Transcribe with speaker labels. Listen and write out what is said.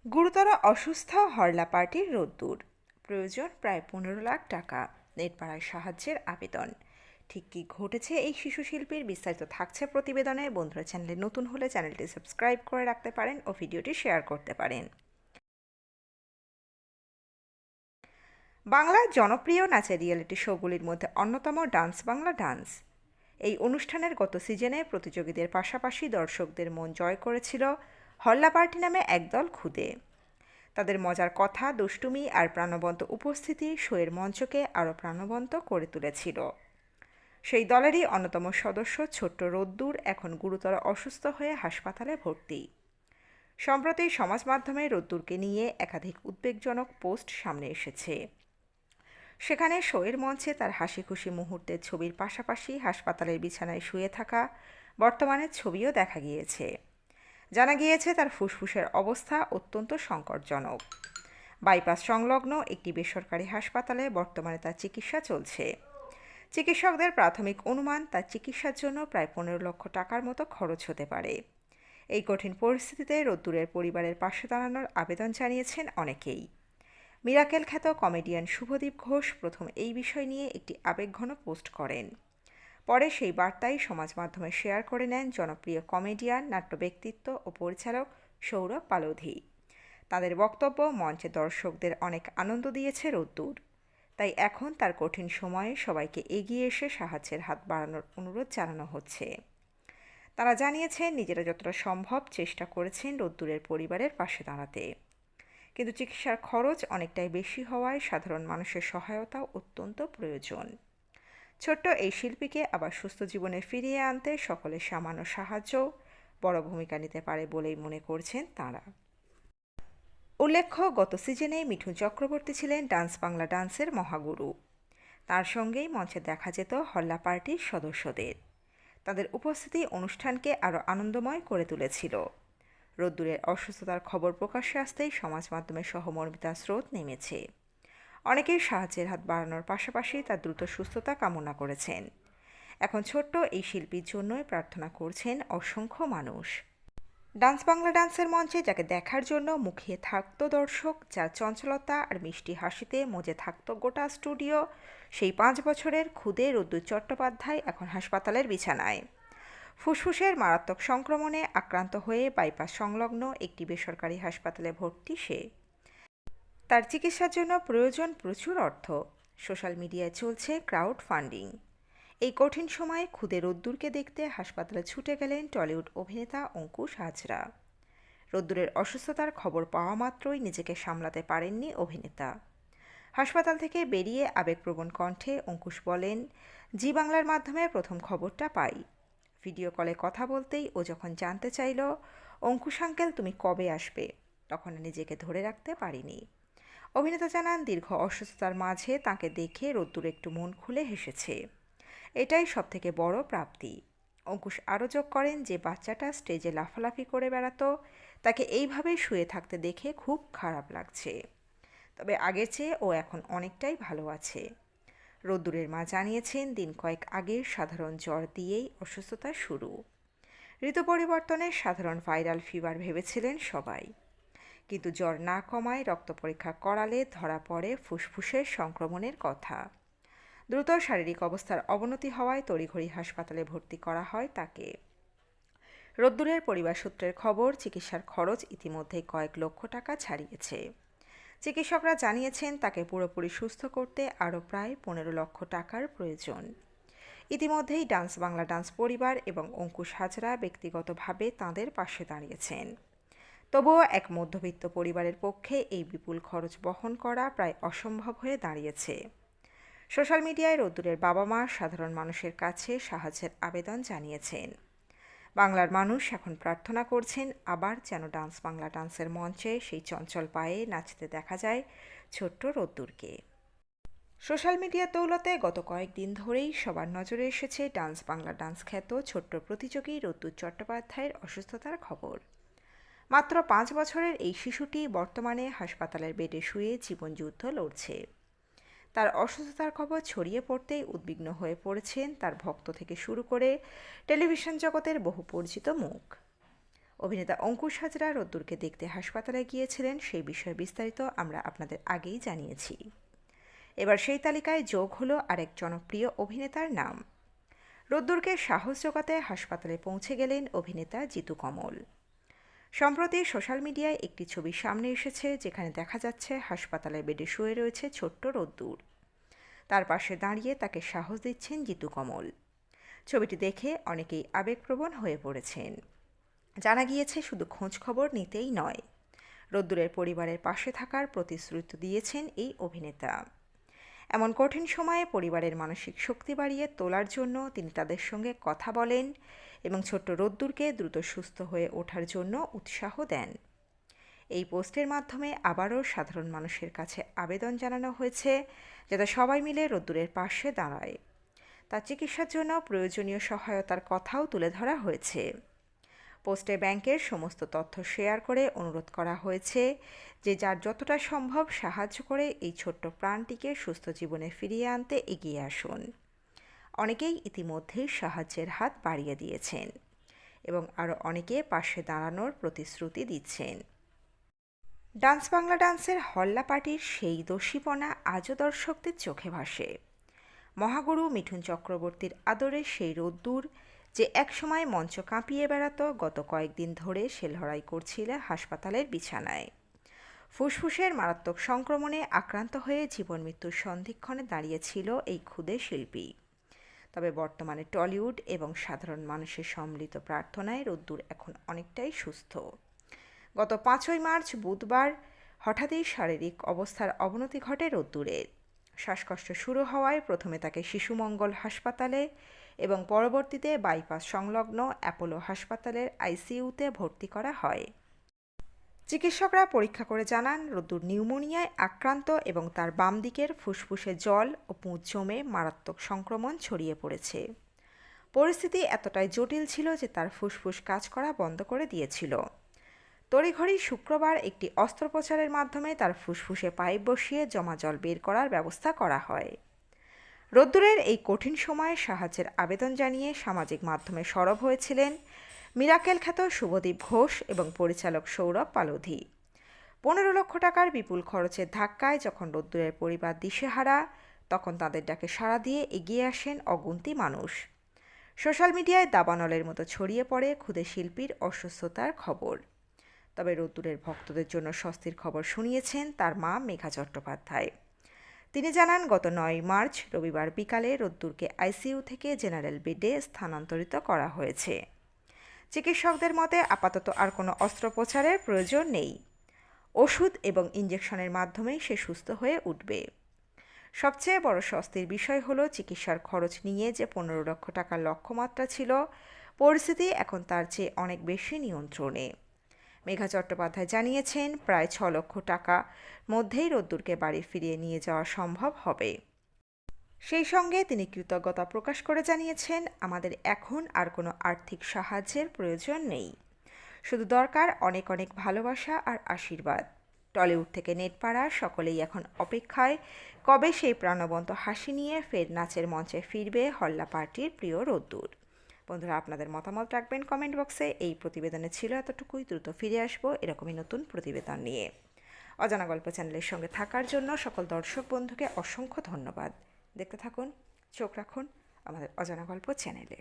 Speaker 1: গুরুতর অসুস্থ হরলা পার্টির রোদ্দুর, প্রয়োজন প্রায় 15 লাখ টাকা, নেটপাড়ায় সাহায্যের আবেদন। ঠিক কী ঘটেছে এই শিশু শিল্পীর, বিস্তারিত থাকছে প্রতিবেদনে। বন্ধুরা, চ্যানেলে নতুন হলে চ্যানেলটি সাবস্ক্রাইব করে রাখতে পারেন ও ভিডিওটি শেয়ার করতে পারেন। বাংলার জনপ্রিয় নাচের রিয়েলিটি শোগুলির মধ্যে অন্যতম ডান্স বাংলা ডান্স। এই অনুষ্ঠানের গত সিজনে প্রতিযোগীদের পাশাপাশি দর্শকদের মন জয় করেছিল হরলা পার্টি নামে একদল খুদে। তাদের মজার কথা, দুষ্টুমি আর প্রাণবন্ত উপস্থিতি শোয়ের মঞ্চকে আরও প্রাণবন্ত করে তুলেছিল। সেই দলেরই অন্যতম সদস্য ছোট্ট রোদ্দুর এখন গুরুতর অসুস্থ হয়ে হাসপাতালে ভর্তি। সম্প্রতি সমাজ মাধ্যমে রোদ্দুরকে নিয়ে একাধিক উদ্বেগজনক পোস্ট সামনে এসেছে। সেখানে শোয়ের মঞ্চে তার হাসি খুশি মুহূর্তের ছবির পাশাপাশি হাসপাতালের বিছানায় শুয়ে থাকা বর্তমানের ছবিও দেখা গিয়েছে। জানা গিয়েছে তার ফুসফুসের অবস্থা অত্যন্ত সংকটজনক। বাইপাস সংলগ্ন একটি বেসরকারি হাসপাতালে বর্তমানে তার চিকিৎসা চলছে। চিকিৎসকদের প্রাথমিক অনুমান তার চিকিৎসার জন্য প্রায় 15 লক্ষ টাকার মতো খরচ হতে পারে। এই কঠিন পরিস্থিতিতে রোদ্দুরের পরিবারের পাশে দাঁড়ানোর আবেদন জানিয়েছেন অনেকেই। মিরাকেল খ্যাত কমেডিয়ান শুভদীপ ঘোষ প্রথম এই বিষয় নিয়ে একটি আবেগঘন পোস্ট করেন। পরে সেই বার্তাই সমাজ মাধ্যমে শেয়ার করে নেন জনপ্রিয় কমেডিয়ান, নাট্য ব্যক্তিত্ব ও পরিচালক সৌরভ পালোধি। তাদের বক্তব্য, মঞ্চে দর্শকদের অনেক আনন্দ দিয়েছে রোদ্দুর, তাই এখন তার কঠিন সময়ে সবাইকে এগিয়ে এসে সাহায্যের হাত বাড়ানোর অনুরোধ জানানো হচ্ছে। তারা জানিয়েছেন নিজেরা যতটা সম্ভব চেষ্টা করেছেন রোদ্দুরের পরিবারের পাশে দাঁড়াতে, কিন্তু চিকিৎসার খরচ অনেকটাই বেশি হওয়ায় সাধারণ মানুষের সহায়তাও অত্যন্ত প্রয়োজন। ছোট্ট এই শিল্পীকে আবার সুস্থ জীবনে ফিরিয়ে আনতে সকলের সামান্য সাহায্য বড় ভূমিকা নিতে পারে বলেই মনে করছেন তাঁরা। উল্লেখ্য, গত সিজনে মিঠুন চক্রবর্তী ছিলেন ডান্স বাংলা ডান্সের মহাগুরু। তার সঙ্গেই মঞ্চে দেখা যেত হল্লা পার্টির সদস্যদের। তাদের উপস্থিতি অনুষ্ঠানকে আরও আনন্দময় করে তুলেছিল। রোদ্দুরের অসুস্থতার খবর প্রকাশ্যে আসতেই সমাজ মাধ্যমে সহমর্মিতার স্রোত নেমেছে। অনেকেই সাহায্যের হাত বাড়ানোর পাশাপাশি তার দ্রুত সুস্থতা কামনা করেছেন। এখন ছোট্ট এই শিল্পীর জন্যই প্রার্থনা করছেন অসংখ্য মানুষ। ডান্স বাংলা ডান্সের মঞ্চে যাকে দেখার জন্য মুখিয়ে থাকতো দর্শক, যার চঞ্চলতা আর মিষ্টি হাসিতে মজে থাকতো গোটা স্টুডিও, সেই 5 বছরের খুদে রোদ্দুর চট্টোপাধ্যায় এখন হাসপাতালের বিছানায়। ফুসফুসের মারাত্মক সংক্রমণে আক্রান্ত হয়ে বাইপাস সংলগ্ন একটি বেসরকারি হাসপাতালে ভর্তি সে। তার চিকিৎসার জন্য প্রয়োজন প্রচুর অর্থ। সোশ্যাল মিডিয়ায় চলছে ক্রাউড ফান্ডিং। এই কঠিন সময়ে খুদে রোদ্দুরকে দেখতে হাসপাতালে ছুটে গেলেন টলিউড অভিনেতা অঙ্কুশ হাজরা। রোদ্দুরের অসুস্থতার খবর পাওয়া মাত্রই নিজেকে সামলাতে পারেননি অভিনেতা। হাসপাতাল থেকে বেরিয়ে আবেগপ্রবণ কণ্ঠে অঙ্কুশ বলেন, জি বাংলার মাধ্যমে প্রথম খবরটা পাই। ভিডিও কলে কথা বলতেই ও যখন জানতে চাইল, অঙ্কুশ আঙ্কেল তুমি কবে আসবে, তখন নিজেকে ধরে রাখতে পারিনি। অভিনেতা জানান, দীর্ঘ অসুস্থতার মাঝে তাকে দেখে রোদ্দুর একটু মন খুলে হেসেছে। এটাই সবথেকে বড় প্রাপ্তি। অঙ্কুশ আরও যোগ করেন যে বাচ্চাটা স্টেজে লাফালাফি করে বেড়াতো, তাকে এইভাবে শুয়ে থাকতে দেখে খুব খারাপ লাগছে। তবে আগের চেয়ে ও এখন অনেকটাই ভালো আছে। রোদ্দুরের মা জানিয়েছেন, দিন কয়েক আগে সাধারণ জ্বর দিয়েই অসুস্থতা শুরু। ঋতু পরিবর্তনে সাধারণ ভাইরাল ফিভার ভেবেছিলেন সবাই, কিন্তু জ্বর না কমায় রক্ত পরীক্ষা করালে ধরা পড়ে ফুসফুসের সংক্রমণের কথা। দ্রুত শারীরিক অবস্থার অবনতি হওয়ায় তড়িঘড়ি হাসপাতালে ভর্তি করা হয় তাকে। রোদ্দুরের পরিবার সূত্রের খবর, চিকিৎসার খরচ ইতিমধ্যেই কয়েক লক্ষ টাকা ছাড়িয়েছে। চিকিৎসকরা জানিয়েছেন তাকে পুরোপুরি সুস্থ করতে আরও প্রায় 15 লক্ষ টাকার প্রয়োজন। ইতিমধ্যেই ডান্স বাংলা ডান্স পরিবার এবং অঙ্কুশ হাজরা ব্যক্তিগতভাবে তাঁদের পাশে দাঁড়িয়েছেন। তবুও এক মধ্যবিত্ত পরিবারের পক্ষে এই বিপুল খরচ বহন করা প্রায় অসম্ভব হয়ে দাঁড়িয়েছে। সোশ্যাল মিডিয়ায় রোদ্দুরের বাবা মা সাধারণ মানুষের কাছে সাহায্যের আবেদন জানিয়েছেন। বাংলার মানুষ এখন প্রার্থনা করছেন আবার যেন ডান্স বাংলা ডান্সের মঞ্চে সেই চঞ্চল পায়ে নাচতে দেখা যায় ছোট্ট রোদ্দুরকে। সোশ্যাল মিডিয়ার দৌলতে গত কয়েকদিন ধরেই সবার নজরে এসেছে ডান্স বাংলা ডান্স খ্যাত ছোট্ট প্রতিযোগী রোদ্দুর চট্টোপাধ্যায়ের অসুস্থতার খবর। মাত্র 5 বছরের এই শিশুটি বর্তমানে হাসপাতালের বেডে শুয়ে জীবনযুদ্ধ লড়ছে। তার অসুস্থতার খবর ছড়িয়ে পড়তেই উদ্বিগ্ন হয়ে পড়েছেন তার ভক্ত থেকে শুরু করে টেলিভিশন জগতের বহু পরিচিত মুখ। অভিনেতা অঙ্কুশ হাজরা রোদ্দুরকে দেখতে হাসপাতালে গিয়েছিলেন, সেই বিষয়ে বিস্তারিত আমরা আপনাদের আগেই জানিয়েছি। এবার সেই তালিকায় যোগ হলো আরেক জনপ্রিয় অভিনেতার নাম। রোদ্দুরকে সাহস জোগাতে হাসপাতালে পৌঁছে গেলেন অভিনেতা জিতু কমল। সম্প্রতি সোশ্যাল মিডিয়ায় একটি ছবি সামনে এসেছে, যেখানে দেখা যাচ্ছে হাসপাতালের বেডে শুয়ে রয়েছে ছোট্ট রোদ্দুর। তার পাশে দাঁড়িয়ে তাকে সাহস দিচ্ছেন জিতু কমল। ছবিটি দেখে অনেকেই আবেগপ্রবণ হয়ে পড়েছেন। জানা গিয়েছে শুধু খোঁজ খবর নিতেই নয়, রোদ্দুরের পরিবারের পাশে থাকার প্রতিশ্রুতি দিয়েছেন এই অভিনেতা। এমন কঠিন সময়ে পরিবারের মানসিক শক্তি বাড়িয়ে তোলার জন্য তিনি তাদের সঙ্গে কথা বলেন এবং ছোট্ট রোদ্দুরকে দ্রুত সুস্থ হয়ে ওঠার জন্য উৎসাহ দেন। এই পোস্টের মাধ্যমে আবারও সাধারণ মানুষের কাছে আবেদন জানানো হয়েছে যাতে সবাই মিলে রোদ্দুরের পাশে দাঁড়ায়। তার চিকিৎসার জন্য প্রয়োজনীয় সহায়তার কথাও তুলে ধরা হয়েছে। পোস্টে ব্যাংকের সমস্ত তথ্য শেয়ার করে অনুরোধ করা হয়েছে যে যার যতটা সম্ভব সাহায্য করে এই ছোট্ট প্রাণটিকে সুস্থ জীবনে ফিরিয়ে আনতে এগিয়ে আসুন। অনেকেই ইতিমধ্যেই সাহায্যের হাত বাড়িয়ে দিয়েছেন এবং আরও অনেকে পাশে দাঁড়ানোর প্রতিশ্রুতি দিচ্ছেন। ডান্স বাংলা ডান্সের হল্লা পার্টির সেই দস্যিপনা আজও দর্শকদের চোখে ভাসে। মহাগুরু মিঠুন চক্রবর্তীর আদরে সেই রোদ্দুর, যে একসময় মঞ্চ কাঁপিয়ে বেড়াত, গত কয়েকদিন ধরে শেলহড়াই করছিল হাসপাতালের বিছানায়। ফুসফুসের মারাত্মক সংক্রমণে আক্রান্ত হয়ে জীবন মৃত্যুর সন্ধিক্ষণে দাঁড়িয়েছিল এই ক্ষুদে শিল্পী। তবে বর্তমানে টলিউড এবং সাধারণ মানুষের সম্মিলিত প্রার্থনায় রোদ্দুর এখন অনেকটাই সুস্থ। গত 5ই মার্চ বুধবার হঠাৎই শারীরিক অবস্থার অবনতি ঘটে রোদ্দুরের। শ্বাসকষ্ট শুরু হওয়ায় প্রথমে তাকে শিশুমঙ্গল হাসপাতালে এবং পরবর্তীতে বাইপাস সংলগ্ন অ্যাপোলো হাসপাতালের আইসিইউতে ভর্তি করা হয়। চিকিৎসকরা পরীক্ষা করে জানান রোদ্দুর নিউমোনিয়ায় আক্রান্ত এবং তার বাম দিকের ফুসফুসে জল ও পুঁজ জমে মারাত্মক সংক্রমণ ছড়িয়ে পড়েছে। পরিস্থিতি এতটাই জটিল ছিল যে তার ফুসফুস কাজ করা বন্ধ করে দিয়েছিল। তড়িঘড়ি শুক্রবার একটি অস্ত্রোপচারের মাধ্যমে তার ফুসফুসে পাইপ বসিয়ে জমা জল বের করার ব্যবস্থা করা হয়। রোদ্দুরের এই কঠিন সময়ে সাহায্যের আবেদন জানিয়ে সামাজিক মাধ্যমে সরব হয়েছিলেন মিরাকেল খ্যাত শুভদীপ ঘোষ এবং পরিচালক সৌরভ পালোধি। 15 লক্ষ টাকার বিপুল খরচের ধাক্কায় যখন রোদ্দুরের পরিবার দিশেহারা, তখন তাদের ডাকে সাড়া দিয়ে এগিয়ে আসেন অগুন্তি মানুষ। সোশ্যাল মিডিয়ায় দাবানলের মতো ছড়িয়ে পড়ে ক্ষুদে শিল্পীর অসুস্থতার খবর। তবে রোদ্দুরের ভক্তদের জন্য স্বস্তির খবর শুনিয়েছেন তার মা মেঘা চট্টোপাধ্যায়। তিনি জানান, গত 9 মার্চ রবিবার বিকালে রোদ্দুরকে আইসিইউ থেকে জেনারেল বেডে স্থানান্তরিত করা হয়েছে। চিকিৎসকদের মতে আপাতত আর কোনো অস্ত্রোপচারের প্রয়োজন নেই। ওষুধ এবং ইঞ্জেকশনের মাধ্যমেই সে সুস্থ হয়ে উঠবে। সবচেয়ে বড় স্বস্তির বিষয় হলো চিকিৎসার খরচ নিয়ে যে 15 লক্ষ টাকার লক্ষ্যমাত্রা ছিল, পরিস্থিতি এখন তার চেয়ে অনেক বেশি নিয়ন্ত্রণে। মেঘা চট্টোপাধ্যায় জানিয়েছেন, প্রায় 6 লক্ষ টাকা মধ্যেই রোদ্দুরকে বাড়ি ফিরিয়ে নিয়ে যাওয়া সম্ভব হবে। সেই সঙ্গে তিনি কৃতজ্ঞতা প্রকাশ করে জানিয়েছেন, আমাদের এখন আর কোনো আর্থিক সাহায্যের প্রয়োজন নেই, শুধু দরকার অনেক অনেক ভালোবাসা আর আশীর্বাদ। টলিউড থেকে নেটপাড়া সকলেই এখন অপেক্ষায় কবে সেই প্রাণবন্ত হাসি নিয়ে ফের নাচের মঞ্চে ফিরবে হল্লা পার্টির প্রিয় রোদ্দুর। বন্ধুরা, আপনাদের মতামত রাখবেন কমেন্ট বক্সে। এই প্রতিবেদনে ছিল এতটুকুই। দ্রুত ফিরে আসবো এরকমই নতুন প্রতিবেদন নিয়ে। অজানা গল্প চ্যানেলের সঙ্গে থাকার জন্য সকল দর্শক বন্ধুকে অসংখ্য ধন্যবাদ। দেখতে থাকুন, চোখ রাখুন আমাদের অজানা গল্প চ্যানেলে।